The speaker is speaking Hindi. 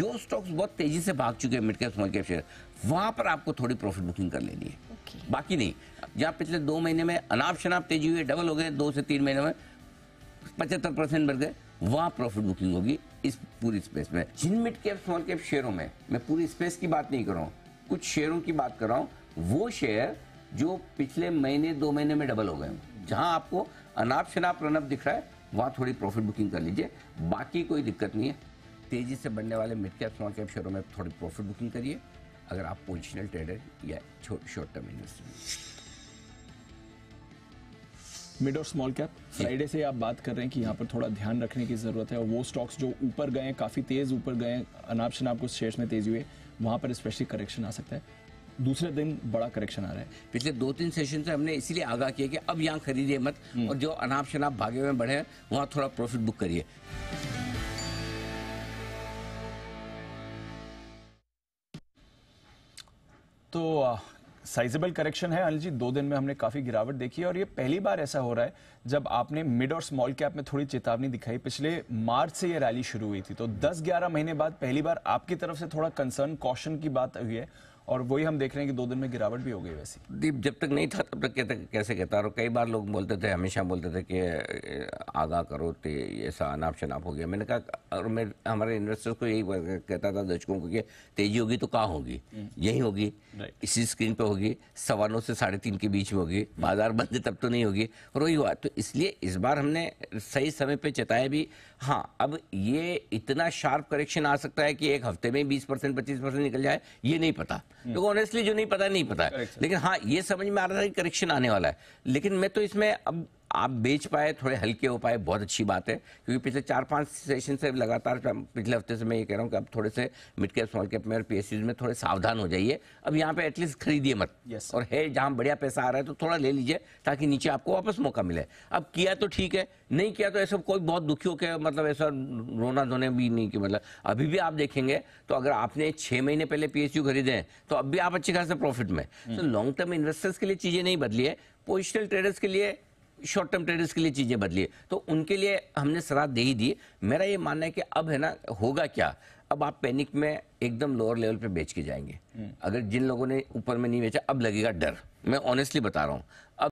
जो स्टॉक्स बहुत तेजी से भाग चुके हैं mid cap small cap share, वहां पर आपको थोड़ी प्रॉफिट बुकिंग कर लेनी है। बाकी नहीं, जहां पिछले 2 महीने में अनाप शनाप तेजी हुई, डबल हो गए, 2 से 3 महीने में 75% बढ़ गए, वहां प्रॉफिट बुकिंग होगी इस पूरी स्पेस में। जिन मिड कैप स्मॉल कैप शेयरों में, मैं पूरी स्पेस की बात नहीं कर रहा हूँ, कुछ शेयरों की बात कर रहा हूँ, वो शेयर जो पिछले महीने 2 महीने में डबल हो गए, जहां आपको अनाप शनाप रनअप दिख रहा है, वहां थोड़ी प्रॉफिट बुकिंग कर लीजिए। बाकी कोई दिक्कत नहीं है। तेजी से बढ़ने वाले मिड कैप स्मॉल कैप शेयरों में थोड़ी प्रॉफिट बुकिंग करिए, अगर आप पोजिशनल ट्रेडर या शॉर्ट टर्म इन्वेस्टर। मिड और स्मॉल कैप फ्राइडे से आप बात कर रहे हैं कि यहाँ पर थोड़ा ध्यान रखने की जरूरत है, और वो स्टॉक्स जो ऊपर गए, काफी तेज ऊपर गए, अनाप शनाप कुछ शेयर्स में तेजी हुई, वहां पर स्पेशली करेक्शन आ सकता है। दूसरे दिन बड़ा करेक्शन आ रहा है। पिछले 2-3 सेशन से हमने इसीलिए आगाह किया कि अब यहाँ खरीदिए मत, और जो अनाप शनाप भागे हुए बढ़े हैं वहां थोड़ा प्रॉफिट बुक करिए। तो साइजेबल करेक्शन है अनिल जी, 2 दिन में हमने काफी गिरावट देखी है, और ये पहली बार ऐसा हो रहा है जब आपने मिड और स्मॉल कैप में थोड़ी चेतावनी दिखाई। पिछले मार्च से ये रैली शुरू हुई थी, तो 10-11 महीने बाद पहली बार आपकी तरफ से थोड़ा कंसर्न, कॉशन की बात हुई है, और वही हम देख रहे हैं कि 2 दिन में गिरावट भी हो गई। वैसे दीप जब तक नहीं था तब तक कैसे कहता, और कई बार लोग बोलते थे, हमेशा बोलते थे कि आगाह करो, तो ऐसा अनाप शनाप हो गया। मैंने कहा, और मैं हमारे इन्वेस्टर्स को यही कहता था, दर्शकों को, कि तेजी होगी तो कहाँ होगी, यही होगी, इसी स्क्रीन पे होगी, 9:15 से 3:30 के बीच में होगी, बाजार बंद तब तो नहीं होगी, और वही हुआ। तो इसलिए इस बार हमने सही समय पे चेताया भी। हाँ, अब ये इतना शार्प करेक्शन आ सकता है कि एक हफ्ते में 20% 25% निकल जाए, ये नहीं पता, तो ऑनेस्टली जो नहीं पता नहीं पता है। लेकिन हाँ, ये समझ में आ रहा था कि करेक्शन आने वाला है। लेकिन मैं तो इसमें, अब आप बेच पाए, थोड़े हल्के हो पाए, बहुत अच्छी बात है, क्योंकि पिछले 4-5 सेशन से लगातार, पिछले हफ्ते से मैं ये कह रहा हूँ कि अब थोड़े से मिड कैप स्मॉल कैप में और पीएसयूज में थोड़े सावधान हो जाइए। अब यहाँ पे एटलीस्ट खरीदिए मत, और है जहाँ बढ़िया पैसा आ रहा है तो थोड़ा ले लीजिए, ताकि नीचे आपको वापस मौका मिले। अब किया तो ठीक है, नहीं किया तो ऐसा कोई बहुत दुखी हो के, मतलब ऐसा रोना धोने भी नहीं, कि मतलब अभी भी आप देखेंगे तो अगर आपने 6 महीने पहले पीएसयू खरीदे हैं तो अब भी आप अच्छे खासे प्रॉफिट में। तो लॉन्ग टर्म इन्वेस्टर्स के लिए चीजें नहीं बदली है, पोजिशनल ट्रेडर्स के लिए, शॉर्ट टर्म ट्रेडर्स के लिए चीजें बदली है, तो उनके लिए हमने सलाह दे ही दी। मेरा ये मानना है कि अब है ना, होगा क्या, अब आप पैनिक में एकदम लोअर लेवल पे बेच के जाएंगे। अगर जिन लोगों ने ऊपर में नहीं बेचा, अब लगेगा डर, मैं ऑनेस्टली बता रहा हूँ,